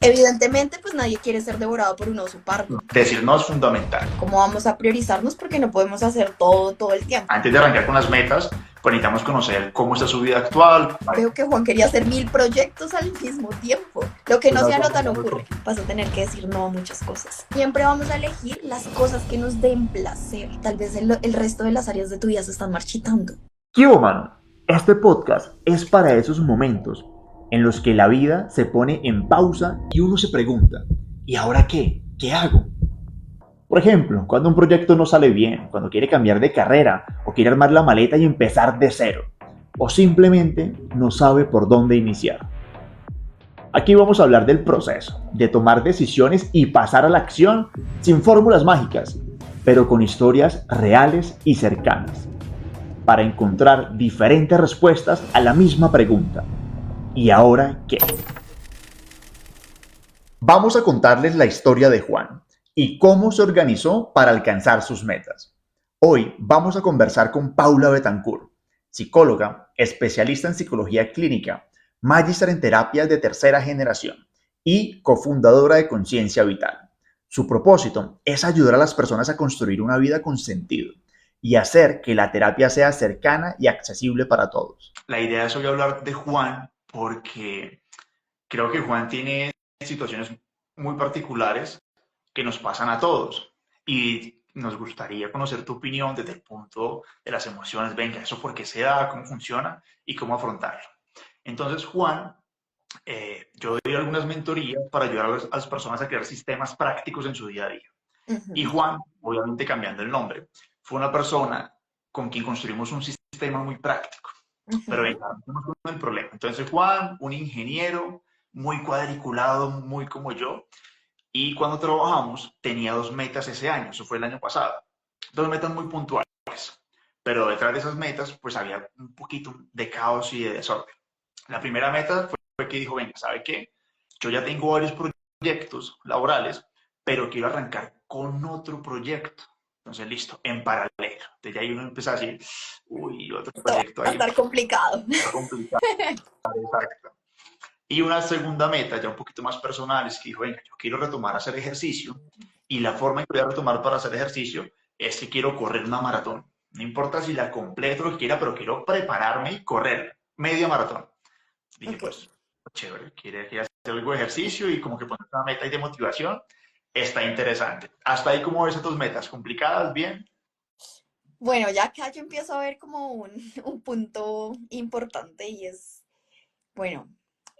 Evidentemente, pues nadie quiere ser devorado por un oso pardo. Decir no es fundamental. ¿Cómo vamos a priorizarnos? Porque no podemos hacer todo el tiempo. Antes de arrancar con las metas, pues necesitamos conocer cómo está su vida actual. Veo que Juan quería hacer 1000 proyectos al mismo tiempo. Lo que no se anota no ocurre. Vas a tener que decir no a muchas cosas. Siempre vamos a elegir las cosas que nos den placer. Tal vez el resto de las áreas de tu vida se están marchitando. ¿Qué hubo, mano? Este podcast es para esos momentos en los que la vida se pone en pausa y uno se pregunta, ¿y ahora qué? ¿Qué hago? Por ejemplo, cuando un proyecto no sale bien, cuando quiere cambiar de carrera o quiere armar la maleta y empezar de cero, o simplemente no sabe por dónde iniciar. Aquí vamos a hablar del proceso, de tomar decisiones y pasar a la acción sin fórmulas mágicas, pero con historias reales y cercanas, para encontrar diferentes respuestas a la misma pregunta. ¿Y ahora qué? Vamos a contarles la historia de Juan y cómo se organizó para alcanzar sus metas. Hoy vamos a conversar con Paula Betancourt, psicóloga, especialista en psicología clínica, magíster en terapias de tercera generación y cofundadora de Conciencia Vital. Su propósito es ayudar a las personas a construir una vida con sentido y hacer que la terapia sea cercana y accesible para todos. La idea es hoy hablar de Juan porque creo que Juan tiene situaciones muy particulares que nos pasan a todos y nos gustaría conocer tu opinión desde el punto de las emociones. Venga, ¿eso por qué se da? ¿Cómo funciona? ¿Y cómo afrontarlo? Entonces, Juan, yo doy algunas mentorías para ayudar a las personas a crear sistemas prácticos en su día a día. Y Juan, obviamente cambiando el nombre, fue una persona con quien construimos un sistema muy práctico. Pero venga, vamos con el problema. Entonces Juan, un ingeniero muy cuadriculado, muy como yo, y cuando trabajamos tenía dos metas ese año, eso fue el año pasado, dos metas muy puntuales, pero detrás de esas metas pues había un poquito de caos y de desorden. La primera meta fue que dijo, venga, ¿sabe qué? Yo ya tengo varios proyectos laborales, pero quiero arrancar con otro proyecto. Entonces, listo, en paralelo. Entonces ya ahí uno empieza a decir, uy, otro Esto proyecto va a ahí, estar complicado. está complicado. Exacto. Y una segunda meta, ya un poquito más personal, es que dijo, venga, yo quiero retomar a hacer ejercicio y la forma en que voy a retomar para hacer ejercicio es que quiero correr una maratón. No importa si la completo lo que quiera, pero quiero prepararme y correr media maratón. Dije, Ok. pues, chévere, quiere hacer algo de ejercicio y como que poner una meta y de motivación, está interesante. Hasta ahí, ¿cómo ves a tus metas? ¿Complicadas? ¿Bien? Bueno, ya acá yo empiezo a ver como un punto importante y es, bueno,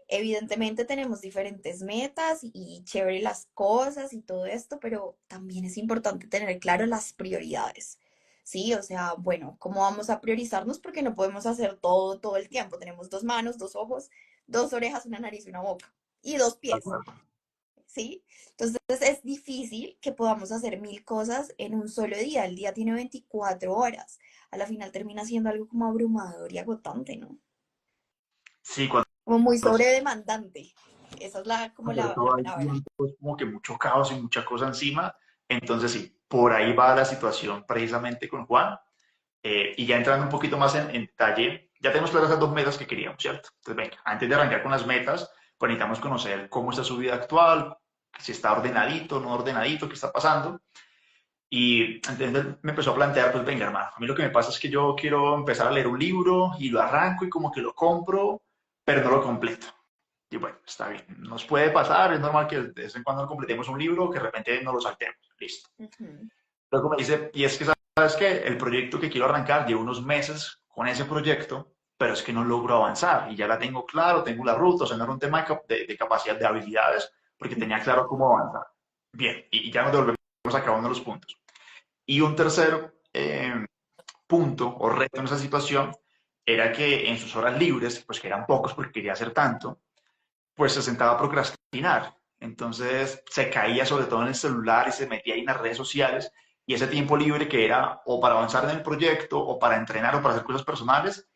evidentemente tenemos diferentes metas y chévere las cosas y todo esto, pero también es importante tener claro las prioridades. Sí, o sea, bueno, ¿cómo vamos a priorizarnos? Porque no podemos hacer todo el tiempo. Tenemos dos manos, dos ojos, dos orejas, una nariz y una boca y dos De pies. acuerdo. ¿Sí? Entonces es difícil que podamos hacer 1000 cosas en un solo día. El día tiene 24 horas. A la final termina siendo algo como abrumador y agotante, ¿no? Sí, cuando Como muy sobredemandante. Esa es como la todo el palabra. tiempo es como que mucho caos y mucha cosa encima. Entonces, sí, por ahí va la situación precisamente con Juan. Y ya entrando un poquito más en detalle, ya tenemos claras las dos metas que queríamos, ¿cierto? Entonces, venga, antes de arrancar con las metas, pues necesitamos conocer cómo está su vida actual, si está ordenadito, no ordenadito, qué está pasando. Y entonces me empezó a plantear, pues venga, hermano, a mí lo que me pasa es que yo quiero empezar a leer un libro y lo arranco y como que lo compro, pero no lo completo. Y bueno, está bien, nos puede pasar, es normal que de vez en cuando completemos un libro, que de repente no lo saltemos, listo. Ujú. Luego me dice, y es que, ¿sabes qué? El proyecto que quiero arrancar, llevo unos meses con ese proyecto, pero es que no logro avanzar y ya la tengo claro, tengo la ruta, o sea, no era un tema de capacidad de habilidades, porque tenía claro cómo avanzar. Bien, y ya nos devolvemos a cada uno de los puntos. Y un tercer punto o reto en esa situación era que en sus horas libres, pues que eran pocos porque quería hacer tanto, pues se sentaba a procrastinar. Entonces se caía sobre todo en el celular y se metía ahí en las redes sociales y ese tiempo libre que era o para avanzar en el proyecto o para entrenar o para hacer cosas personales,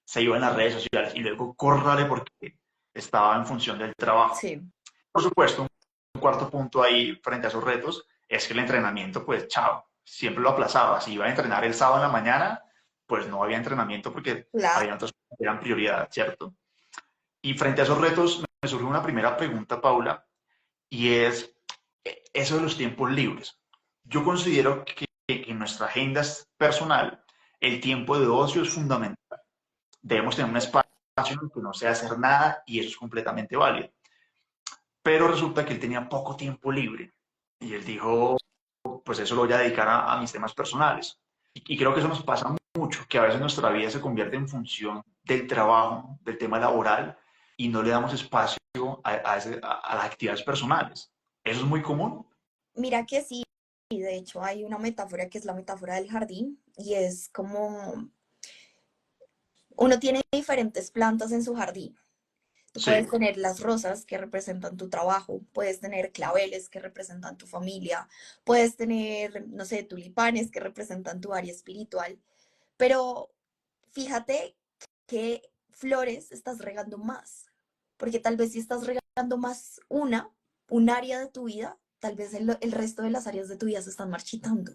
se iba en las redes sociales y luego córrale porque estaba en función del trabajo. Sí. Por supuesto, un cuarto punto ahí frente a esos retos es que el entrenamiento, pues chao, siempre lo aplazaba. Si iba a entrenar el sábado en la mañana, pues no había entrenamiento porque había Claro. otras cosas que eran prioridad, ¿cierto? Y frente a esos retos me surge una primera pregunta, Paula, y es eso de los tiempos libres. Yo considero que en nuestra agenda personal el tiempo de ocio es fundamental. Debemos tener un espacio en el que no sea hacer nada y eso es completamente válido. Pero resulta que él tenía poco tiempo libre y él dijo, pues eso lo voy a dedicar a mis temas personales. Y creo que eso nos pasa mucho, que a veces nuestra vida se convierte en función del trabajo, del tema laboral, y no le damos espacio a las actividades personales. Eso es muy común. Mira que sí, y de hecho hay una metáfora que es la metáfora del jardín y es como uno tiene diferentes plantas en su jardín. Tú puedes Sí, tener las rosas que representan tu trabajo, puedes tener claveles que representan tu familia, puedes tener, no sé, tulipanes que representan tu área espiritual, pero fíjate qué flores estás regando más, porque tal vez si estás regando más un área de tu vida, tal vez el resto de las áreas de tu vida se están marchitando.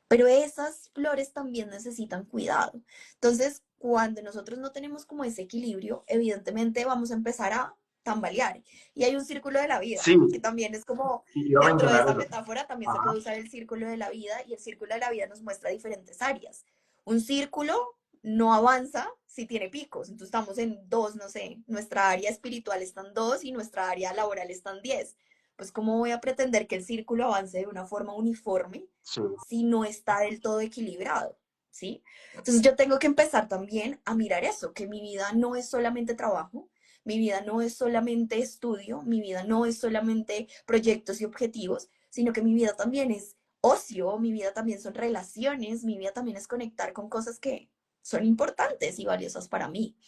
Pero esas flores también necesitan cuidado. Entonces, cuando nosotros no tenemos como ese equilibrio, evidentemente vamos a empezar a tambalear. Y hay un círculo de la vida, sí, que también es como, iba a dentro de mencionar esa eso. metáfora, también se Ajá, puede usar el círculo de la vida y el círculo de la vida nos muestra diferentes áreas. Un círculo no avanza si tiene picos. Entonces estamos en dos, no sé, nuestra área espiritual está en 2 y nuestra área laboral está en 10. Pues ¿cómo voy a pretender que el círculo avance de una forma uniforme sí, si no está del todo equilibrado? ¿Sí? Entonces yo tengo que empezar también a mirar eso, que mi vida no es solamente trabajo, mi vida no es solamente estudio, mi vida no es solamente proyectos y objetivos, sino que mi vida también es ocio, mi vida también son relaciones, mi vida también es conectar con cosas que son importantes y valiosas para mí, me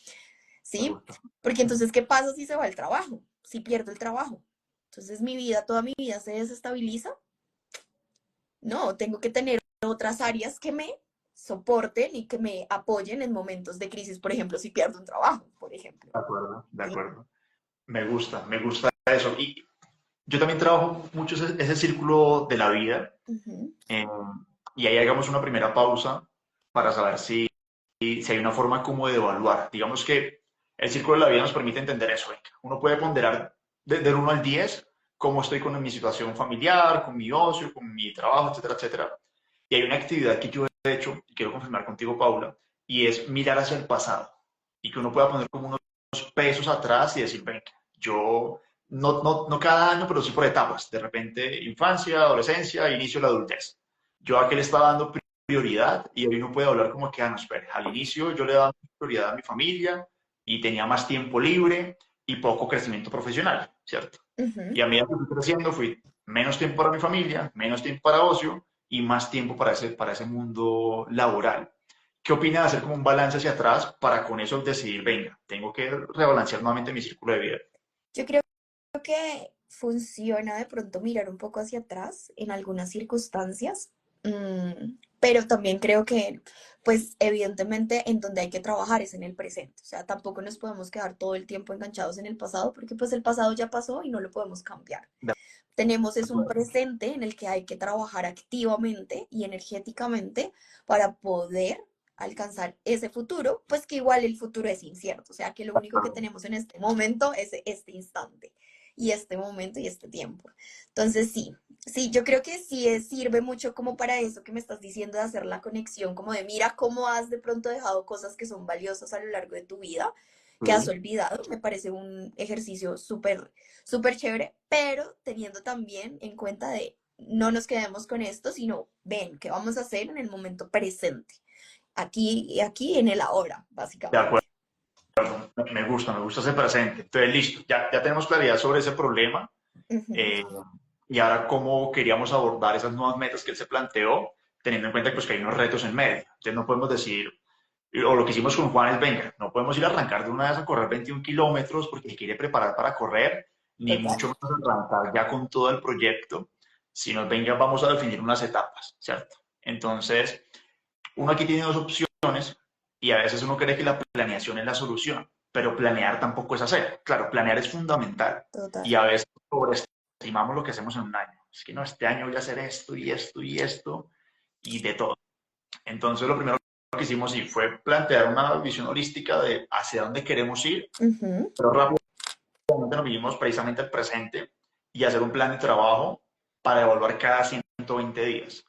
¿sí? gusta. Porque entonces, ¿qué pasa si se va el trabajo? Si pierdo el trabajo. Entonces mi vida, toda mi vida se desestabiliza. No, tengo que tener otras áreas que me soporten y que me apoyen en momentos de crisis, por ejemplo, si pierdo un trabajo, por ejemplo. De acuerdo, de ¿Sí? acuerdo. Me gusta eso. Y yo también trabajo mucho ese círculo de la vida Ujú. eh, y ahí hagamos una primera pausa para saber si hay una forma como de evaluar. Digamos que el círculo de la vida nos permite entender eso. Venga. Uno puede ponderar del 1 al 10 cómo estoy con mi situación familiar, con mi ocio, con mi trabajo, etcétera, etcétera. Y hay una actividad que yo he hecho, y quiero confirmar contigo, Paula, y es mirar hacia el pasado. Y que uno pueda poner como unos pesos atrás y decir, venga, yo no cada año, pero sí por etapas. De repente, infancia, adolescencia, inicio de la adultez. Yo a qué le estaba dando prioridad y hoy uno puede hablar como que, no, espere, al inicio yo le daba prioridad a mi familia y tenía más tiempo libre y poco crecimiento profesional, ¿cierto? Y Ujú. a medida que fui creciendo, fui menos tiempo para mi familia, menos tiempo para ocio y más tiempo para ese mundo laboral. ¿Qué opina de hacer como un balance hacia atrás para con eso decidir, venga, tengo que rebalancear nuevamente mi círculo de vida? Yo creo que funciona de pronto mirar un poco hacia atrás en algunas circunstancias, pero también creo que, pues evidentemente en donde hay que trabajar es en el presente, o sea, tampoco nos podemos quedar todo el tiempo enganchados en el pasado porque pues el pasado ya pasó y no lo podemos cambiar. De Tenemos es un acuerdo, presente en el que hay que trabajar activamente y energéticamente para poder alcanzar ese futuro, pues que igual el futuro es incierto, o sea que lo de único que acuerdo. tenemos en este momento es este instante y este momento y este tiempo. Entonces sí, sí, yo creo que sí sirve mucho como para eso que me estás diciendo de hacer la conexión, como de mira cómo has de pronto dejado cosas que son valiosas a lo largo de tu vida, que has Sí, olvidado, me parece un ejercicio súper chévere, pero teniendo también en cuenta de no nos quedemos con esto, sino ven, ¿qué vamos a hacer en el momento presente? Aquí y aquí en el ahora, de acuerdo. básicamente. Me gusta ese presente. Entonces, listo, ya tenemos claridad sobre ese problema. Ujú. Eh, y ahora cómo queríamos abordar esas nuevas metas que él se planteó, teniendo en cuenta que, pues, que hay unos retos en medio. Entonces no podemos decir, o lo que hicimos con Juan es, venga, no podemos ir a arrancar de una vez a correr 21 kilómetros porque se quiere preparar para correr, ni Total. mucho menos arrancar ya con todo el proyecto, sino, venga, vamos a definir unas etapas, ¿cierto? Entonces, uno aquí tiene dos opciones y a veces uno cree que la planeación es la solución, pero planear tampoco es hacer. Claro, planear es fundamental Total. y a veces sobreestimamos lo que hacemos en un año. Es que no, este año voy a hacer esto y esto y esto y de todo. Entonces, lo primero que hicimos sí fue plantear una visión holística de hacia dónde queremos ir, Ujú. pero rápidamente nos vinimos precisamente al presente y hacer un plan de trabajo para evaluar cada 120 días.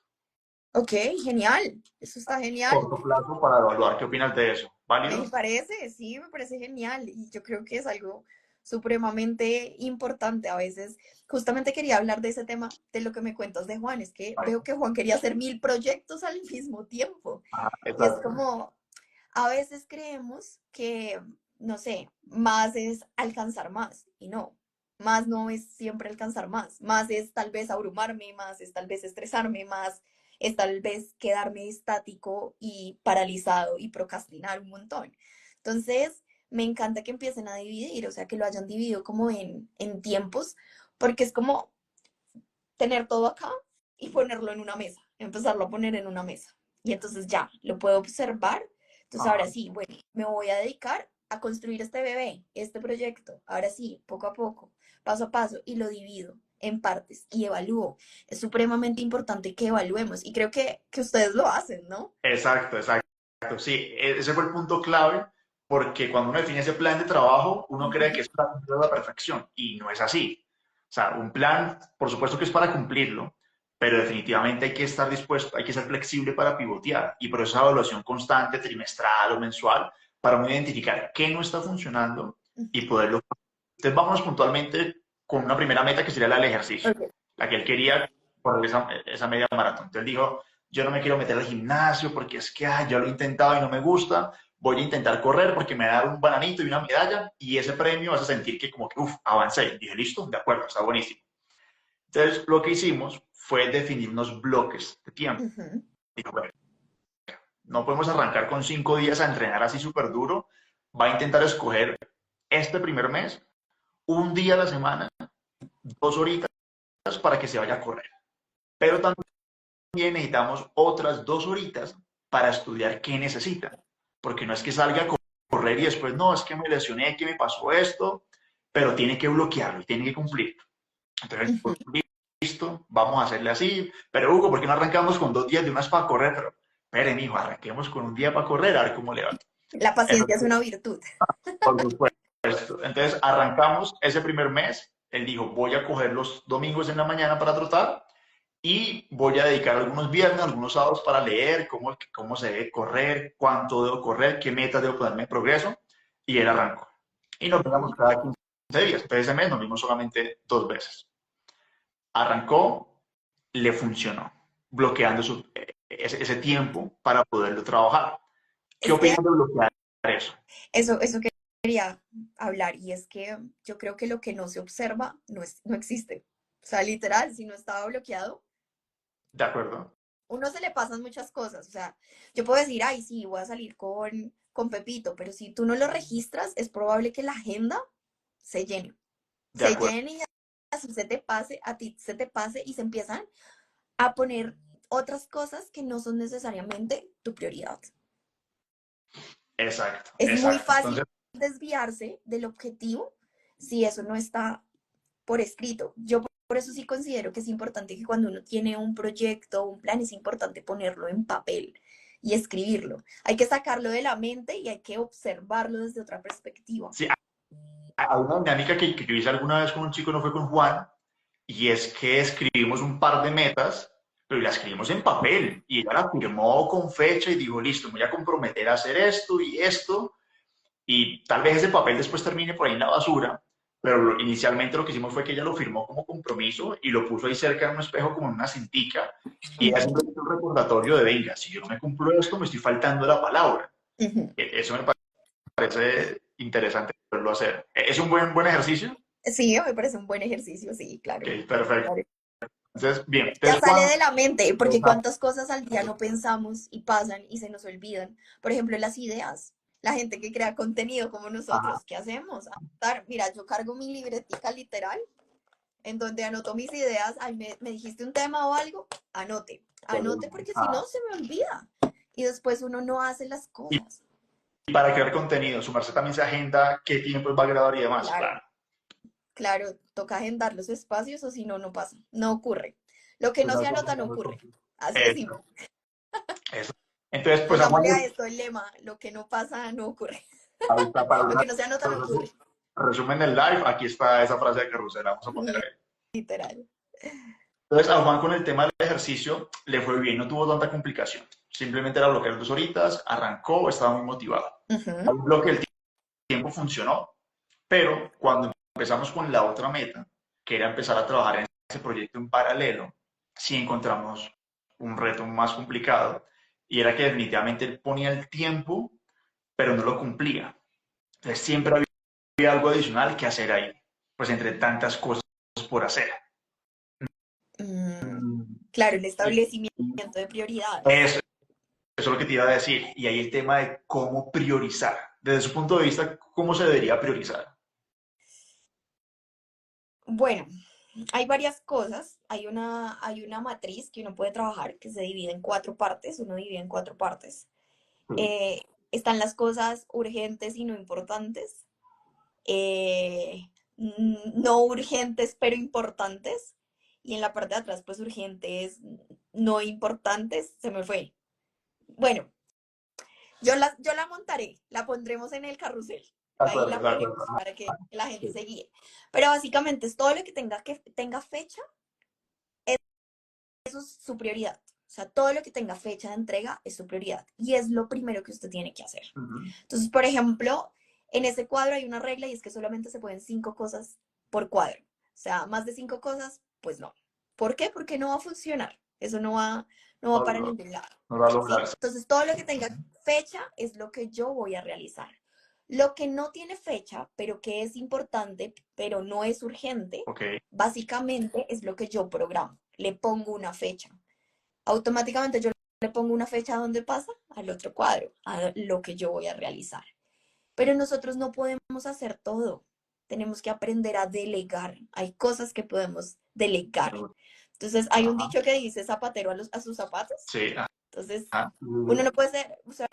Ok, genial. Eso está genial. Corto plazo para evaluar. ¿Qué opinas de eso? Me ¿Válido? parece, sí, me parece genial. Y yo creo que es algo supremamente importante. A veces, justamente quería hablar de ese tema, de lo que me cuentas de Juan. Es que veo que Juan quería hacer 1000 proyectos al mismo tiempo. Ah, Y es exacto. como, a veces creemos que, no sé, más es alcanzar más. Y no, más no es siempre alcanzar más. Más es tal vez abrumarme, más es tal vez estresarme, más es tal vez quedarme estático y paralizado y procrastinar un montón. Entonces, me encanta que empiecen a dividir, o sea, que lo hayan dividido como en tiempos, porque es como tener todo acá y ponerlo en una mesa, empezarlo a poner en una mesa. Y entonces ya, lo puedo observar. Entonces ahora Ajá. sí, bueno, me voy a dedicar a construir este bebé, este proyecto. Ahora sí, poco a poco, paso a paso, y lo divido en partes y evalúo. Es supremamente importante que evaluemos y creo que ustedes lo hacen, ¿no? Exacto, exacto. Sí, ese fue el punto clave, porque cuando uno define ese plan de trabajo, uno cree que Ujú, es para cumplir a la perfección, y no es así. O sea, un plan, por supuesto que es para cumplirlo, pero definitivamente hay que estar dispuesto, hay que ser flexible para pivotear, y por eso esa evaluación constante, trimestral o mensual, para uno identificar qué no está funcionando y ujú. poderlo. Entonces, vámonos puntualmente con una primera meta que sería la del ejercicio, Ok. la que él quería por esa media maratón. Entonces dijo, yo no me quiero meter al gimnasio porque es que yo lo he intentado y no me gusta, voy a intentar correr porque me va a dar un bananito y una medalla y ese premio vas a sentir que como que, uff, avancé. Dije, listo, de acuerdo, está buenísimo. Entonces lo que hicimos fue definir unos bloques de tiempo. Ujú. Dijo, bueno, no podemos arrancar con 5 días a entrenar así súper duro, va a intentar escoger este primer mes, un día a la semana, 2 horitas para que se vaya a correr. Pero también necesitamos otras 2 horitas para estudiar qué necesita. Porque no es que salga a correr y después, no, es que me lesioné, que me pasó esto, pero tiene que bloquearlo y tiene que cumplir. Entonces, Ujú. listo, vamos a hacerle así. Pero Hugo, ¿por qué no arrancamos con 2 días de unas para correr? Pero, espere, mijo, arranquemos con un día para correr, a ver cómo le va. La paciencia es una virtud. Por supuesto. Entonces, arrancamos ese primer mes. Él dijo, voy a coger los domingos en la mañana para trotar y voy a dedicar algunos viernes, algunos sábados para leer cómo se debe correr, cuánto debo correr, qué metas debo ponerme en progreso, y él arrancó. Y nos vemos Ujú. cada 15 días. Entonces ese mes nos vimos solamente 2 veces. Arrancó, le funcionó, bloqueando ese tiempo para poderlo trabajar. ¿Qué Es que opinas de bloquear eso? eso quería hablar y es que yo creo que lo que no se observa no existe. O sea, literal, si no estaba bloqueado, ¿De acuerdo? uno se le pasan muchas cosas. O sea, yo puedo decir, ay, sí, voy a salir con Pepito, pero si tú no lo registras, es probable que la agenda se llene. De Se acuerdo. llene y así se te pase, a ti se te pase y se empiezan a poner otras cosas que no son necesariamente tu prioridad. Exacto, Es muy exacto. fácil Entonces, desviarse del objetivo si eso no está por escrito. Yo por eso sí considero que es importante que cuando uno tiene un proyecto, un plan, es importante ponerlo en papel y escribirlo. Hay que sacarlo de la mente y hay que observarlo desde otra perspectiva. sí, hay una dinámica que yo hice alguna vez con un chico, no fue con Juan, y es que escribimos un par de metas, pero la escribimos en papel y ella la firmó con fecha y dijo, listo, me voy a comprometer a hacer esto y tal vez ese papel después termine por ahí en la basura, pero inicialmente lo que hicimos fue que ella lo firmó como compromiso y lo puso ahí cerca de un espejo como en una cintica y ella Ujú, simplemente un recordatorio de, venga, si yo no me cumplo esto, me estoy faltando la palabra. ujú. Eso me parece interesante poderlo hacer. ¿Es un buen ejercicio? Sí, me parece un buen ejercicio, sí, claro. Ok, perfecto. Claro. Entonces, bien, Ya entonces sale Juan, de la mente, porque cuántas cosas al día no pensamos y pasan y se nos olvidan. Por ejemplo, las ideas. La gente que crea contenido como ajá, nosotros, ¿qué hacemos? Anotar. Mira, yo cargo mi libretica literal en donde anoto mis ideas. Ay, me dijiste un tema o algo, anote. Anote porque si no ajá. se me olvida. Y después uno no hace las Y cosas. para crear contenido, sumarse también se agenda qué tiempo va a grabar y demás, Claro, claro. claro, toca agendar los espacios o si no, no pasa, no ocurre. Lo que no se anota no ocurre. Así de simple. Eso, eso. Entonces, pues a Juan Pongámosle a esto el lema, lo que no pasa no ocurre. ahí está para Lo una que no se anota no ocurre. resumen del live, aquí está esa frase de Carrusel, vamos a poner ahí. literal. Entonces, a Juan con el tema del ejercicio le fue bien, no tuvo tanta complicación. Simplemente era bloquear 2 horitas, arrancó, estaba muy motivado. Ujú. Al bloque el tiempo funcionó, pero cuando empezamos con la otra meta, que era empezar a trabajar en ese proyecto en paralelo, sí encontramos un reto más complicado y era que definitivamente él ponía el tiempo, pero no lo cumplía. Entonces siempre había algo adicional que hacer ahí, pues entre tantas cosas por hacer. Mm, claro, el Y establecimiento de prioridades. eso es lo que te iba a decir. Y ahí el tema de cómo priorizar. Desde su punto de vista, ¿cómo se debería priorizar? Bueno, hay varias cosas. Hay una matriz que uno puede trabajar que se divide en cuatro partes. Uno divide en cuatro partes. Eh, Están las cosas urgentes y no importantes. No urgentes pero importantes. Y en la parte de atrás, pues urgentes, no importantes. Se me fue. Bueno, yo la montaré, la pondremos en el carrusel. De Ahí acuerdo, la de acuerdo. ponemos para que la gente Sí. se guíe. Pero básicamente es todo lo que tenga fecha, eso es su prioridad. O sea, todo lo que tenga fecha de entrega es su prioridad. Y es lo primero que usted tiene que hacer. Ujú. Entonces, por ejemplo, en ese cuadro hay una regla y es que solamente se pueden 5 cosas por cuadro. O sea, más de 5 cosas, pues no. ¿Por qué? Porque no va a funcionar. Eso no va para No, ningún lado. no va a ¿Sí? lograrse. Entonces, todo lo que tenga fecha es lo que yo voy a realizar. Lo que no tiene fecha, pero que es importante, pero no es urgente, Ok, básicamente es lo que yo programo. Le pongo una fecha. Automáticamente yo le pongo una fecha a dónde pasa, al otro cuadro, a lo que yo voy a realizar. Pero nosotros no podemos hacer todo. Tenemos que aprender a delegar. Hay cosas que podemos delegar. me gusta. Entonces, hay un Ajá. dicho que dice zapatero a sus zapatos. Sí, Entonces, ajá. uno no puede ser, o sea,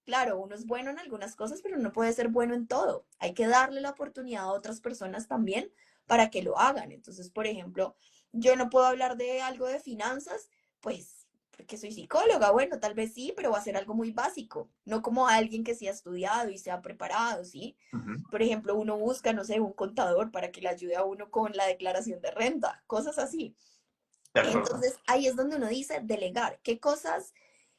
claro, uno es bueno en algunas cosas, pero no puede ser bueno en todo. Hay que darle la oportunidad a otras personas también para que lo hagan. Entonces, por ejemplo, yo no puedo hablar de algo de finanzas, pues porque soy psicóloga, bueno, tal vez sí, pero va a ser algo muy básico, no como alguien que sí ha estudiado y se ha preparado, ¿sí? Ujú. Por ejemplo, uno busca, no sé, un contador para que le ayude a uno con la declaración de renta, cosas así. De acuerdo. Entonces, ahí es donde uno dice delegar. ¿Qué cosas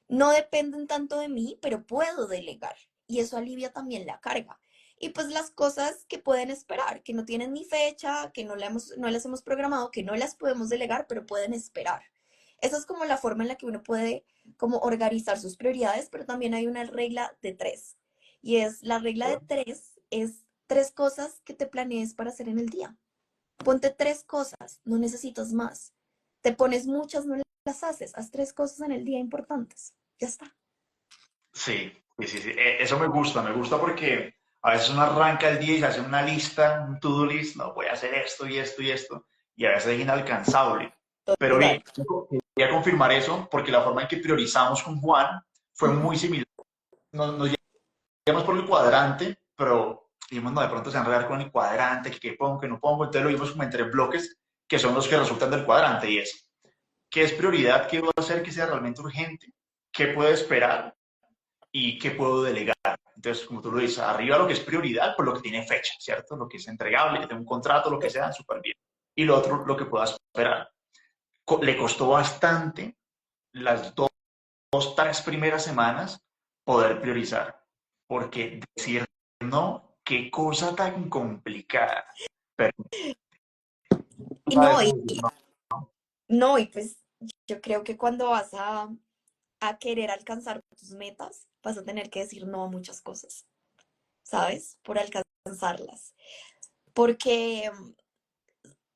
no dependen tanto de mí, pero puedo delegar? Y eso alivia también la carga. Y pues las cosas que pueden esperar, que no tienen ni fecha, que no las hemos programado, que no las podemos delegar, pero pueden esperar. Esa es como la forma en la que uno puede como organizar sus prioridades, pero también hay una regla de tres. Y es la regla de tres, es 3 cosas que te planees para hacer en el día. Ponte 3 cosas, no necesitas más. Te pones muchas, no las haces. Haz 3 cosas en el día importantes. Ya está. Sí, sí, sí, sí. Eso me gusta porque a veces uno arranca el día y se hace una lista, un to-do list, no, voy a hacer esto y esto y esto, y a veces es inalcanzable. Pero Total. bien, quería confirmar eso porque la forma en que priorizamos con Juan fue Ujú. muy similar. Nos llevamos por el cuadrante, pero dijimos, no, de pronto se enredar con el cuadrante, que qué pongo, que no pongo, entonces lo vimos como en 3 bloques, que son los que resultan del cuadrante, y es, ¿qué es prioridad? ¿Qué voy a hacer que sea realmente urgente? ¿Qué puede esperar? ¿Y qué puedo delegar? Entonces, como tú lo dices, arriba lo que es prioridad, por lo que tiene fecha, ¿cierto? Lo que es entregable, que tenga un contrato, lo que sea, súper bien. Y lo otro, lo que pueda esperar. Le costó bastante las 2, 3 primeras semanas poder priorizar, porque decir no, qué cosa tan complicada. Pero Y a no, veces y, decir no. no, y pues yo creo que cuando vas a querer alcanzar tus metas, vas a tener que decir no a muchas cosas, ¿sabes? Por alcanzarlas. Porque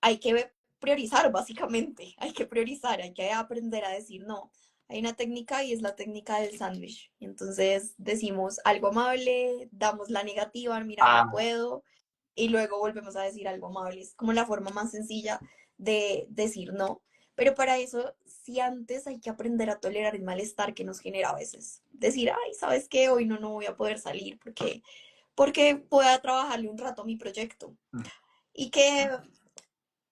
hay que priorizar, básicamente. Hay que priorizar, hay que aprender a decir no. Hay una técnica y es la técnica del sándwich. Entonces decimos algo amable, damos la negativa, mira, no Ah, puedo, y luego volvemos a decir algo amable. Es como la forma más sencilla de decir no. Pero para eso, sí antes hay que aprender a tolerar el malestar que nos genera a veces. Decir, ay, ¿sabes qué? Hoy no voy a poder salir porque voy a trabajarle un rato a mi proyecto. Y que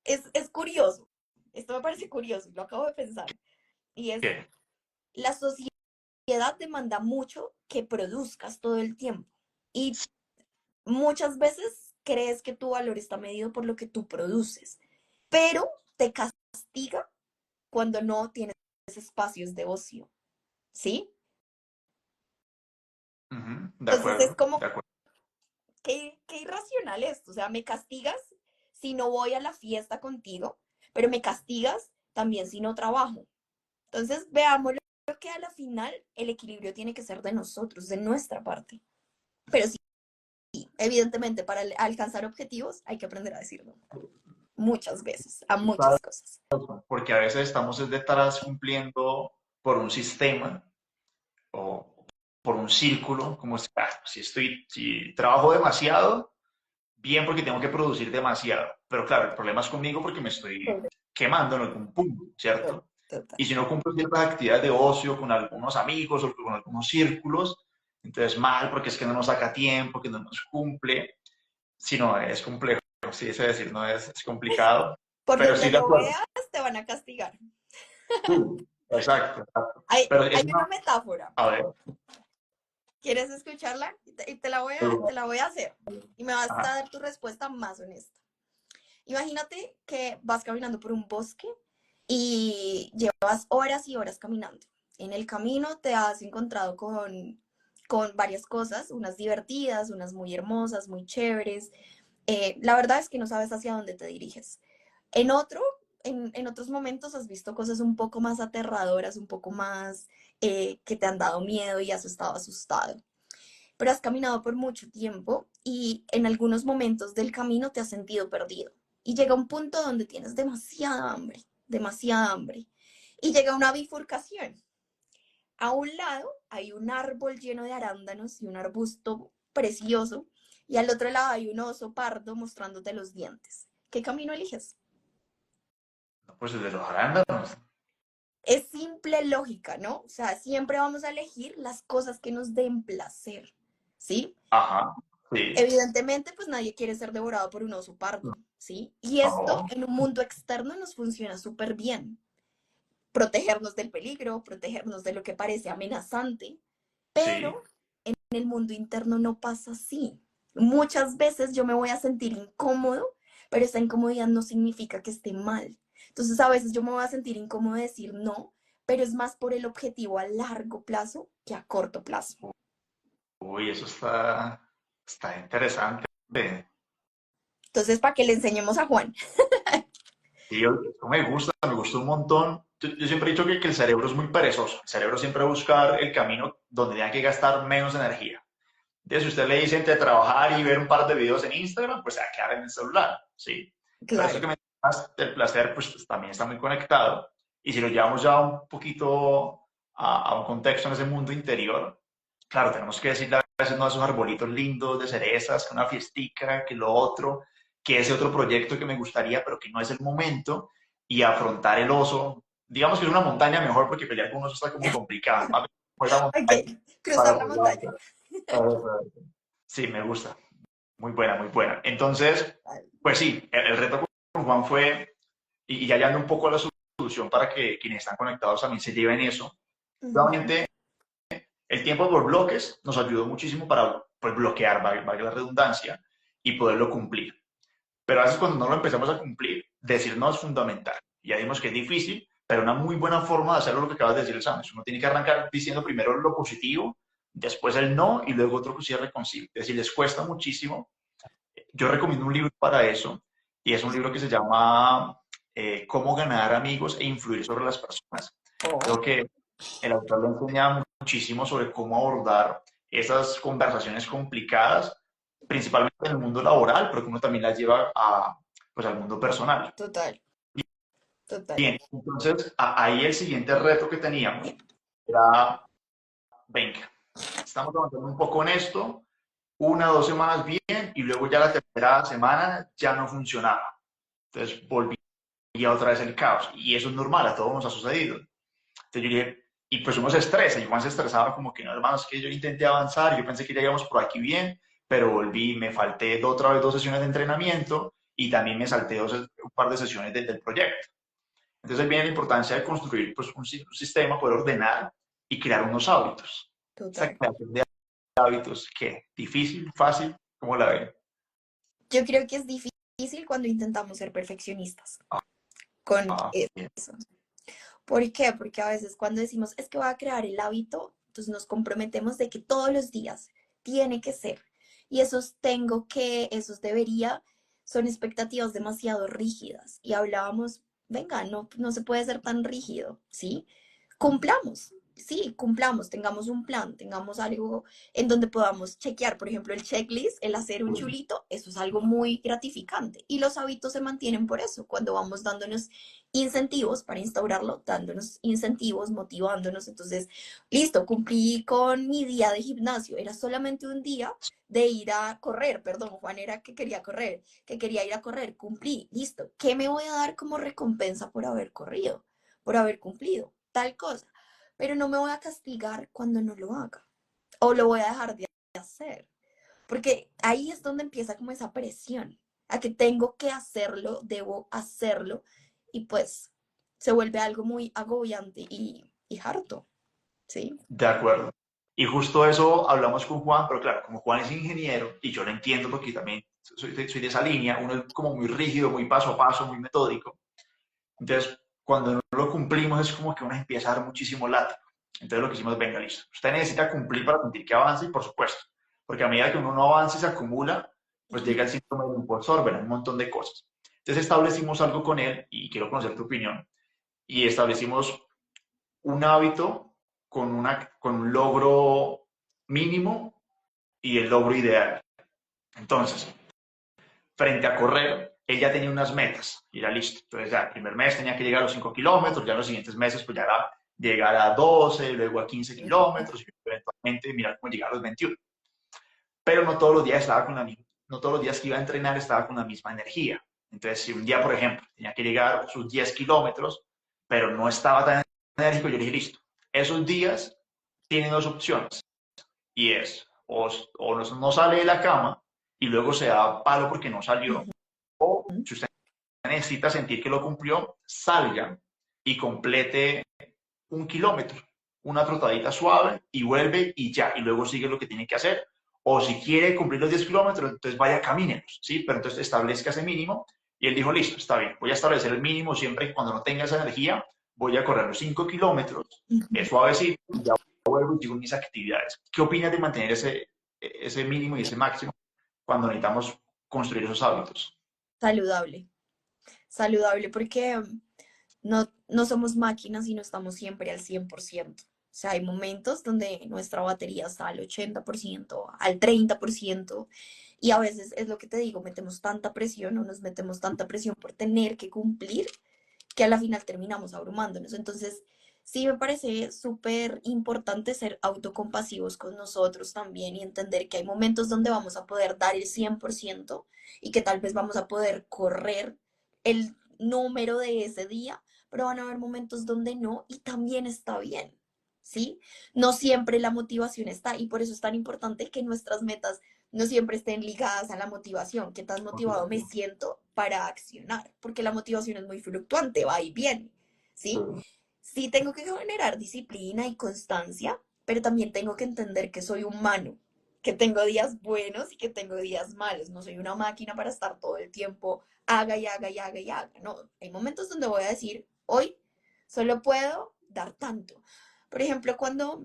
es curioso, esto me parece curioso, lo acabo de pensar, y es, ¿qué? la sociedad demanda mucho que produzcas todo el tiempo y muchas veces crees que tu valor está medido por lo que tú produces, pero te castiga cuando no tienes espacios de ocio, ¿sí? Ujú, Entonces es de como, acuerdo. qué irracional esto. O sea, me castigas si no voy a la fiesta contigo, pero me castigas también si no trabajo. Entonces, veamos lo que a la final el equilibrio tiene que ser de nosotros, de nuestra parte. Pero sí, evidentemente, para alcanzar objetivos hay que aprender a decirlo muchas veces, a muchas cosas. Porque a veces estamos detrás cumpliendo por un sistema o por un círculo, como si, si trabajo demasiado, bien porque tengo que producir demasiado. Pero claro, el problema es conmigo porque me estoy quemando en algún punto, ¿cierto? Total. Y si no cumplo ciertas actividades de ocio con algunos amigos o con algunos círculos, entonces mal porque es que no nos saca tiempo, que no nos cumple. Si no, es complejo, sí, es decir, no es complicado, Por pero donde sí de lo acuerdo. veas, te van a castigar. Sí, exacto, exacto. Hay, Pero hay es una una, metáfora. a ver, ¿Quieres escucharla? Y te la voy a hacer. Y me vas a ajá, dar tu respuesta más honesta. Imagínate que vas caminando por un bosque y llevas horas y horas caminando. En el camino te has encontrado con varias cosas, unas divertidas, unas muy hermosas, muy chéveres. La verdad es que no sabes hacia dónde te diriges. En otro, en otros momentos has visto cosas un poco más aterradoras, un poco más que te han dado miedo y has estado asustado. Pero has caminado por mucho tiempo y en algunos momentos del camino te has sentido perdido. Y llega un punto donde tienes demasiada hambre, demasiada hambre. Y llega una bifurcación. A un lado hay un árbol lleno de arándanos y un arbusto precioso. Y al otro lado hay un oso pardo mostrándote los dientes. ¿Qué camino eliges? no, pues el de los arándanos. Es simple lógica, ¿no? O sea, siempre vamos a elegir las cosas que nos den placer, ¿sí? Ajá, sí, Evidentemente, pues nadie quiere ser devorado por un oso pardo, ¿sí? Y esto no, en un mundo externo nos funciona súper bien. Protegernos del peligro, protegernos de lo que parece amenazante, sí, pero en el mundo interno no pasa así. Muchas veces yo me voy a sentir incómodo, pero esa incomodidad no significa que esté mal. Entonces a veces yo me voy a sentir incómodo de decir no, pero es más por el objetivo a largo plazo que a corto plazo. uy, eso está interesante. Entonces, para que le enseñemos a Juan. Sí, eso me gustó un montón. Yo siempre he dicho que el cerebro es muy perezoso. El cerebro siempre va a buscar el camino donde tenga que gastar menos energía. Entonces, si usted le dice entre trabajar y ver un par de videos en Instagram, pues se va a quedar en el celular, ¿sí? Pero eso Claro, que me mencionas del placer, pues también está muy conectado. Y si lo llevamos ya un poquito a un contexto en ese mundo interior, claro, tenemos que decirle a veces no a esos arbolitos lindos de cerezas, que una fiestica, que lo otro, que ese otro proyecto que me gustaría, pero que no es el momento, y afrontar el oso. Digamos que es una montaña mejor porque pelear con un oso está como complicado. Más bien, por esa montaña ok, cruzar para la poder montaña. sí, me gusta. Muy buena, muy buena. Entonces, pues sí, el reto con Juan fue, y ya hallando un poco la solución para que quienes están conectados también se lleven eso. Ujú. Nuevamente, el tiempo por bloques nos ayudó muchísimo para pues, bloquear, valga la redundancia, y poderlo cumplir. Pero a veces cuando no lo empezamos a cumplir, decir no es fundamental. Ya vimos que es difícil, pero una muy buena forma de hacerlo lo que acabas de decir, Samus. Uno tiene que arrancar diciendo primero lo positivo, después el no y luego otro cierre consigo. Es decir, les cuesta muchísimo. Yo recomiendo un libro para eso y es un libro que se llama Cómo ganar amigos e influir sobre las personas. Oh, Creo que el autor le enseña muchísimo sobre cómo abordar esas conversaciones complicadas, principalmente en el mundo laboral, pero que uno también las lleva pues, al mundo personal. total, total. Bien, entonces ahí el siguiente reto que teníamos era, venga, estamos avanzando un poco en esto, una o dos semanas bien, y luego ya la tercera semana ya no funcionaba. Entonces volvía otra vez el caos, y eso es normal, a todos nos ha sucedido. Entonces yo dije, y pues uno se estresa, y Juan se estresaba como que no, hermanos, que yo intenté avanzar, yo pensé que ya íbamos por aquí bien, pero volví, me falté otra vez 2 sesiones de entrenamiento, y también me salté un par de sesiones del proyecto. Entonces viene la importancia de construir pues, un sistema, poder ordenar y crear unos hábitos. Esa Total. creación de hábitos, ¿qué? ¿Difícil? ¿Fácil? ¿Cómo la ven? Yo creo que es difícil difícil cuando intentamos ser perfeccionistas con Ah, bien. eso. ¿Por qué? Porque a veces cuando decimos es que voy a crear el hábito, entonces nos comprometemos de que todos los días tiene que ser. Y esos tengo que, esos debería, son expectativas demasiado rígidas. Y hablábamos, venga, no se puede ser tan rígido, ¿sí? Cumplamos, sí, cumplamos, tengamos un plan, tengamos algo en donde podamos chequear, por ejemplo, el checklist, el hacer un chulito, eso es algo muy gratificante. Y los hábitos se mantienen por eso, cuando vamos dándonos incentivos para instaurarlo, dándonos incentivos, motivándonos. Entonces, listo, cumplí con mi día de gimnasio. Era solamente un día de ir a correr, perdón, Juan era que quería correr, que quería ir a correr, cumplí, listo. ¿Qué me voy a dar como recompensa por haber corrido, por haber cumplido tal cosa? Pero no me voy a castigar cuando no lo haga o lo voy a dejar de hacer, porque ahí es donde empieza como esa presión a que tengo que hacerlo, debo hacerlo, y pues se vuelve algo muy agobiante y harto, ¿sí? De acuerdo. Y justo eso hablamos con Juan, pero claro, como Juan es ingeniero, y yo lo entiendo porque también soy de esa línea, uno es como muy rígido, muy paso a paso, muy metódico. Entonces, cuando no lo cumplimos es como que uno empieza a dar muchísimo lata. Entonces lo que hicimos, venga, listo. Usted necesita cumplir para sentir que avance, y por supuesto. Porque a medida que uno no avanza y se acumula, pues llega el síndrome del impostor, ¿verdad? Un montón de cosas. Entonces establecimos algo con él, y quiero conocer tu opinión, y establecimos un hábito con un logro mínimo y el logro ideal. Entonces, frente a correr, él ya tenía unas metas y era listo. Entonces, ya el primer mes tenía que llegar a los 5 kilómetros, ya en los siguientes meses, pues ya era llegar a 12, luego a 15 kilómetros y eventualmente mirar cómo llegar a los 21. Pero no todos los días estaba con la misma, no todos los días que iba a entrenar estaba con la misma energía. Entonces, si un día, por ejemplo, tenía que llegar a sus 10 kilómetros, pero no estaba tan enérgico, yo dije, listo, esos días tienen dos opciones y es o no sale de la cama y luego se da palo porque no salió, o si usted necesita sentir que lo cumplió, salga y complete un kilómetro, una trotadita suave y vuelve y ya, y luego sigue lo que tiene que hacer. O si quiere cumplir los 10 kilómetros, entonces vaya, camínenos, ¿sí? Pero entonces establezca ese mínimo. Y él dijo, listo, está bien, voy a establecer el mínimo siempre y cuando no tenga esa energía, voy a correr los 5 kilómetros, es suavecito, y ya vuelvo y sigo mis actividades. ¿Qué opinas de mantener ese mínimo y ese máximo cuando necesitamos construir esos hábitos? Saludable, saludable, porque no somos máquinas y no estamos siempre al 100%. O sea, hay momentos donde nuestra batería está al 80%, al 30%, y a veces es lo que te digo, metemos tanta presión o nos metemos tanta presión por tener que cumplir que a la final terminamos abrumándonos. Entonces, sí me parece súper importante ser autocompasivos con nosotros también y entender que hay momentos donde vamos a poder dar el 100% y que tal vez vamos a poder correr el número de ese día, pero van a haber momentos donde no y también está bien. ¿Sí? No siempre la motivación está y por eso es tan importante que nuestras metas no siempre estén ligadas a la motivación, qué tan motivado me siento para accionar, porque la motivación es muy fluctuante, va y viene, ¿sí? Sí tengo que generar disciplina y constancia, pero también tengo que entender que soy humano, que tengo días buenos y que tengo días malos, no soy una máquina para estar todo el tiempo haga y haga y haga y haga, no, hay momentos donde voy a decir, hoy solo puedo dar tanto. Por ejemplo, cuando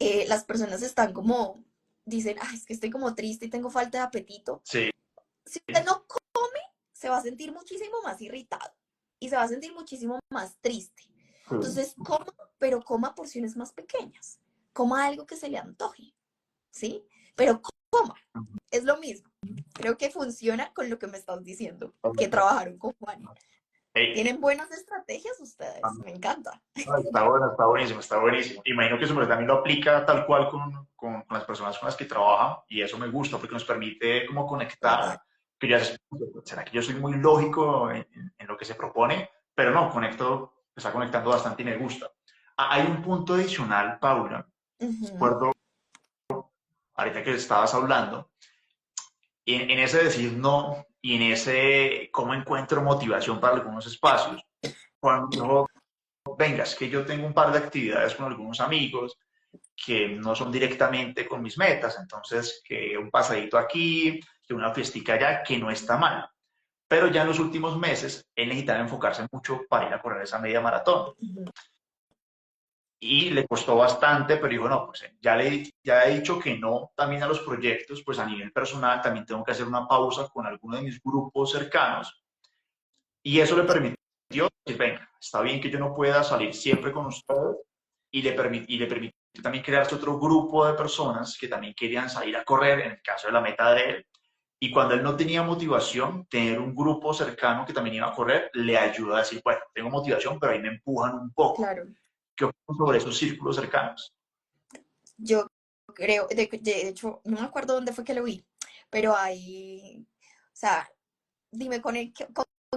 las personas están como, dicen, ah, es que estoy como triste y tengo falta de apetito. Sí, Si usted no come, se va a sentir muchísimo más irritado y se va a sentir muchísimo más triste. Entonces, coma, pero coma porciones más pequeñas. Coma algo que se le antoje, ¿sí? Pero coma, es lo mismo. Creo que funciona con lo que me estás diciendo, que trabajaron con Juan. hey, Tienen buenas estrategias ustedes, me encanta. está bueno, está buenísimo, está buenísimo. Imagino que eso también lo aplica tal cual con las personas con las que trabaja y eso me gusta porque nos permite como Total. conectar, que ya será que yo soy muy lógico en lo que se propone, pero no, está conectando bastante y me gusta. Hay un punto adicional, Paula, Ujú, recuerdo ahorita que estabas hablando, en ese decir no y en ese cómo encuentro motivación para algunos espacios. Cuando venga, es que yo tengo un par de actividades con algunos amigos que no son directamente con mis metas, entonces que un pasadito aquí, que una fiestica allá, que no está mal. pero ya en los últimos meses él necesitaba enfocarse mucho para ir a correr esa media maratón. Ujú. Y le costó bastante, pero dijo, no, pues ya he dicho que no también a los proyectos, pues a nivel personal también tengo que hacer una pausa con alguno de mis grupos cercanos. Y eso le permitió decir, venga, está bien que yo no pueda salir siempre con ustedes, y le permitió también crearse otro grupo de personas que también querían salir a correr, en el caso de la meta de él. Y cuando él no tenía motivación, tener un grupo cercano que también iba a correr le ayuda a decir, bueno, tengo motivación, pero ahí me empujan un poco. Claro, ¿Qué opinas sobre esos círculos cercanos? yo creo, de hecho, no me acuerdo dónde fue que lo vi, pero hay, o sea, dime con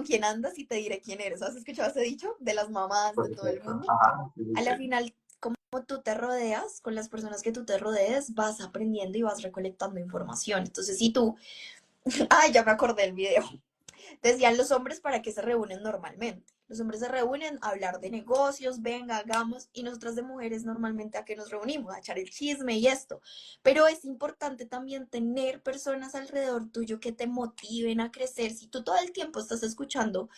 quién andas y te diré quién eres. ¿Has escuchado ese dicho? De las mamás, de todo el Perfecto. mundo. Ajá, sí, A sí, la sí. final, como tú te rodeas, con las personas que tú te rodees, vas aprendiendo y vas recolectando información. Entonces, si tú, ay, ya me acordé del video. Decían los hombres para qué se reúnen normalmente. Los hombres se reúnen a hablar de negocios, venga, hagamos, y nosotras de mujeres normalmente a qué nos reunimos, a echar el chisme y esto. Pero es importante también tener personas alrededor tuyo que te motiven a crecer. Si tú todo el tiempo estás escuchando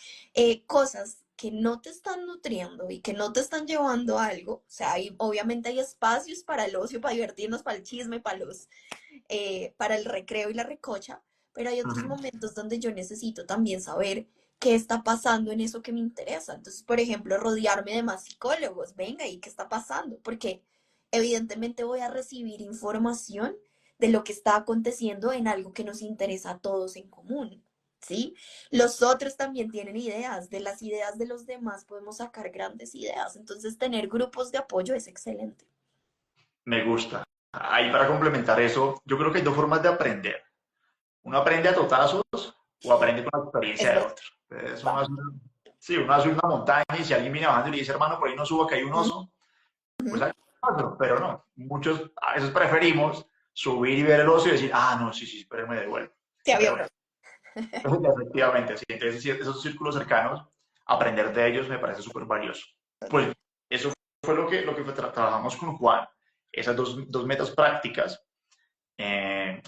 cosas que no te están nutriendo y que no te están llevando a algo, o sea, obviamente hay espacios para el ocio, para divertirnos, para el chisme, para el recreo y la recocha, pero hay otros Ujú. momentos donde yo necesito también saber qué está pasando en eso que me interesa. Entonces, por ejemplo, rodearme de más psicólogos, venga, ¿y qué está pasando? Porque evidentemente voy a recibir información de lo que está aconteciendo en algo que nos interesa a todos en común. ¿Sí? Los otros también tienen ideas, de las ideas de los demás podemos sacar grandes ideas, entonces tener grupos de apoyo es excelente. Me gusta. Ahí para complementar eso, yo creo que hay dos formas de aprender. Uno aprende a totazos o aprende con la Es experiencia de verdad. otro. Entonces, sí, uno sube una montaña y si alguien viene bajando y le dice, hermano, por ahí no subo que hay un oso, pues Ujú. hay un oso, pero no. Muchos a veces preferimos subir y ver el oso y decir, ah, no, sí, sí, pero me devuelvo. Sí, había Pero uno. bueno, efectivamente, sí. Entonces, sí, esos círculos cercanos, aprender de ellos me parece súper valioso. Pues Total. eso fue lo que trabajamos con Juan, esas dos metas prácticas,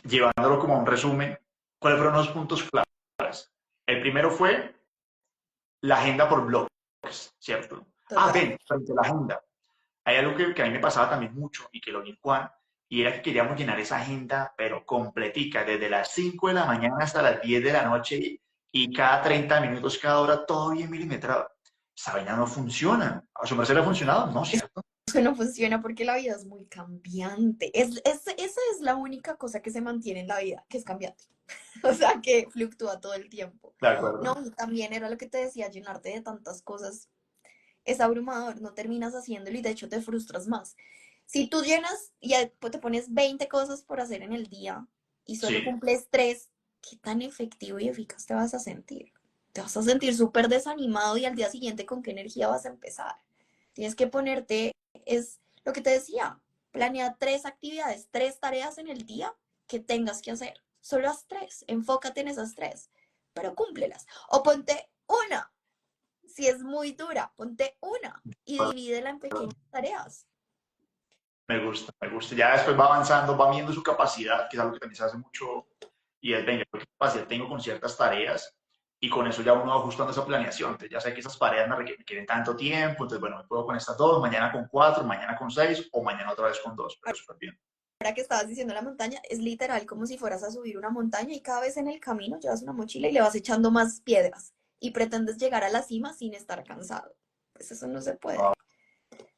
llevándolo como a un resumen. ¿Cuáles fueron los puntos claves? El primero fue la agenda por bloques, ¿cierto? Ah, Total. ven, frente a la agenda. Hay algo que a mí me pasaba también mucho y que lo vi en Juan, y era que queríamos llenar esa agenda, pero completica, desde las 5 de la mañana hasta las 10 de la noche, y cada 30 minutos, cada hora, todo bien milimetrado. Esa vaina no funciona. ¿A su merced le ha funcionado? No, ¿cierto? Eso no funciona porque la vida es muy cambiante. Esa es la única cosa que se mantiene en la vida, que es cambiante. O sea, que fluctúa todo el tiempo. De No, acuerdo. y también era lo que te decía, llenarte de tantas cosas es abrumador, no terminas haciéndolo y de hecho te frustras más. Si tú llenas y pues, te pones 20 cosas por hacer en el día y solo Sí, cumples 3, ¿qué tan efectivo y eficaz te vas a sentir? Te vas a sentir súper desanimado y al día siguiente con qué energía vas a empezar. Tienes que ponerte, es lo que te decía, planea 3 actividades, 3 tareas en el día que tengas que hacer. Solo haz 3, enfócate en esas 3, pero cúmplelas. O ponte una, si es muy dura, ponte una y divídela en pequeñas tareas. me gusta, me gusta. Ya después va avanzando, va viendo su capacidad, que es algo que también se hace mucho, y es, venga, ¿qué capacidad tengo con ciertas tareas? Y con eso ya uno va ajustando esa planeación. Entonces ya sé que esas tareas me requieren tanto tiempo, entonces bueno, me puedo con estas dos, mañana con cuatro, mañana con seis, o mañana otra vez con dos, pero súper bien. Ahora que estabas diciendo la montaña, es literal como si fueras a subir una montaña y cada vez en el camino llevas una mochila y le vas echando más piedras y pretendes llegar a la cima sin estar cansado. Pues eso no se puede. Va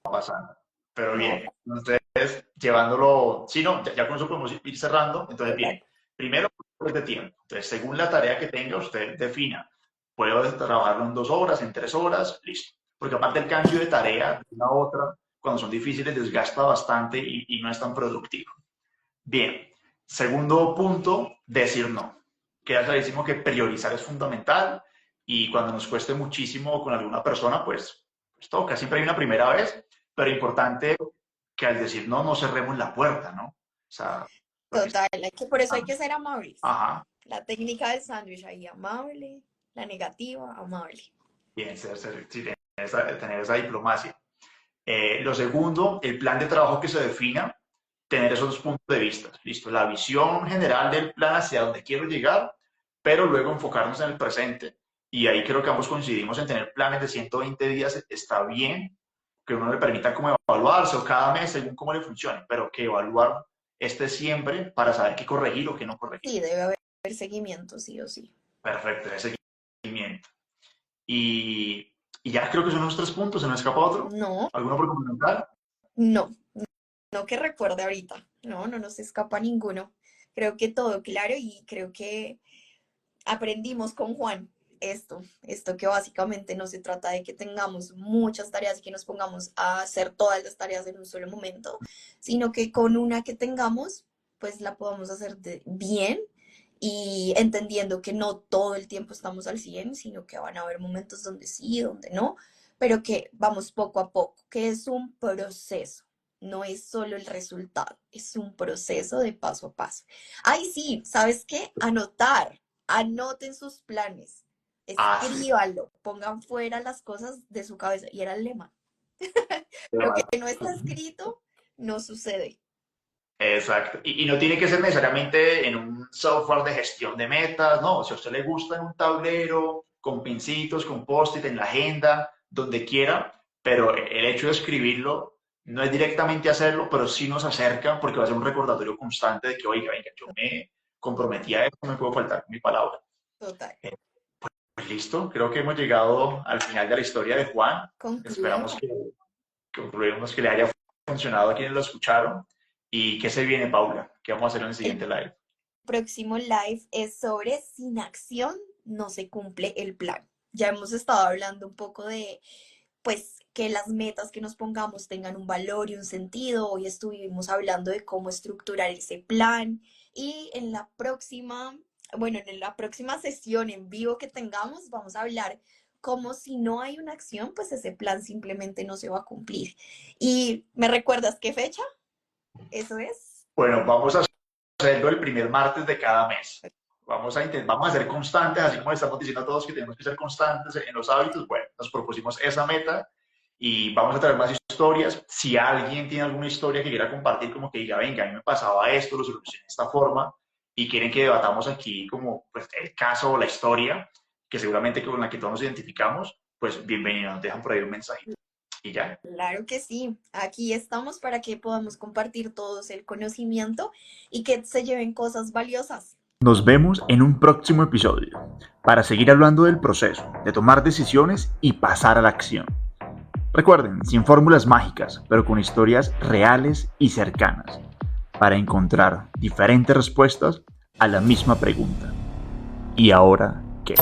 pasando. Pero No, bien, entonces llevándolo, sí, no, ya con eso podemos ir cerrando. Entonces, total. bien, primero, pues de tiempo. Entonces, según la tarea que tenga, usted defina. Puedo trabajarlo en 2 horas, en 3 horas, listo. Porque aparte el cambio de tarea de una a otra, cuando son difíciles, desgasta bastante y no es tan productivo. Bien, segundo punto, decir no. Queda clarísimo que priorizar es fundamental y cuando nos cueste muchísimo con alguna persona, pues toca. Siempre hay una primera vez, pero importante que al decir no, no cerremos la puerta, ¿no? O sea, porque... Total. Por eso hay que ser amables. Ajá, La técnica del sándwich ahí, amable, la negativa, amable. bien, sí, tener esa diplomacia. Lo segundo, el plan de trabajo que se defina, tener esos dos puntos de vista. Listo, la visión general del plan hacia donde quiero llegar, pero luego enfocarnos en el presente. Y ahí creo que ambos coincidimos en tener planes de 120 días, está bien, que uno le permita como evaluarse o cada mes según cómo le funcione, pero que evaluar esté siempre para saber qué corregir o qué no corregir. Sí, debe haber seguimiento, sí o sí. Perfecto, ese seguimiento. Y ya creo que son los 3 puntos, ¿se me escapa otro? No, ¿Alguno por complementar? no, no que recuerde ahorita. No, no nos escapa ninguno. Creo que todo claro y creo que aprendimos con Juan esto que básicamente no se trata de que tengamos muchas tareas y que nos pongamos a hacer todas las tareas en un solo momento, sino que con una que tengamos, pues la podamos hacer bien y entendiendo que no todo el tiempo estamos al 100 sino que van a haber momentos donde sí, donde no, pero que vamos poco a poco, que es un proceso. No es solo el resultado, es un proceso de paso a paso. Ay, sí, ¿sabes qué? Anotar. Anoten sus planes, Ah, sí. escríbanlo, pongan fuera las cosas de su cabeza. Y era el lema. Lo que no está escrito no sucede. Exacto. Y no tiene que ser necesariamente en un software de gestión de metas, no. Si a usted le gusta en un tablero, con pincitos, con post-it, en la agenda, donde quiera, pero el hecho de escribirlo no es directamente hacerlo, pero sí nos acerca porque va a ser un recordatorio constante de que, oiga, venga, yo me comprometí a esto, no me puedo faltar con mi palabra. Total. Pues listo, creo que hemos llegado al final de la historia de Juan. Esperamos Concluyo. que concluimos que le haya funcionado a quienes lo escucharon. ¿Y qué se viene, Paula? ¿Qué vamos a hacer en el El siguiente live? próximo live es sobre sin acción no se cumple el plan. Ya hemos estado hablando un poco de, pues, que las metas que nos pongamos tengan un valor y un sentido. Hoy estuvimos hablando de cómo estructurar ese plan y en la próxima, bueno, en la próxima sesión en vivo que tengamos, vamos a hablar como si no hay una acción, pues ese plan simplemente no se va a cumplir. ¿Y me recuerdas qué fecha? Eso es. Bueno, vamos a hacerlo el primer martes de cada mes. Vamos a ser constantes, así como le estamos diciendo a todos que tenemos que ser constantes en los hábitos. Bueno, nos propusimos esa meta y vamos a traer más historias. Si alguien tiene alguna historia que quiera compartir, como que diga, venga, a mí me pasaba esto, lo solucioné de esta forma, y quieren que debatamos aquí como pues, el caso o la historia, que seguramente con la que todos nos identificamos, pues bienvenido, nos dejan por ahí un mensajito. Y ya. Claro que sí. Aquí estamos para que podamos compartir todos el conocimiento y que se lleven cosas valiosas. Nos vemos en un próximo episodio para seguir hablando del proceso, de tomar decisiones y pasar a la acción. Recuerden, sin fórmulas mágicas, pero con historias reales y cercanas, para encontrar diferentes respuestas a la misma pregunta. ¿Y ahora qué?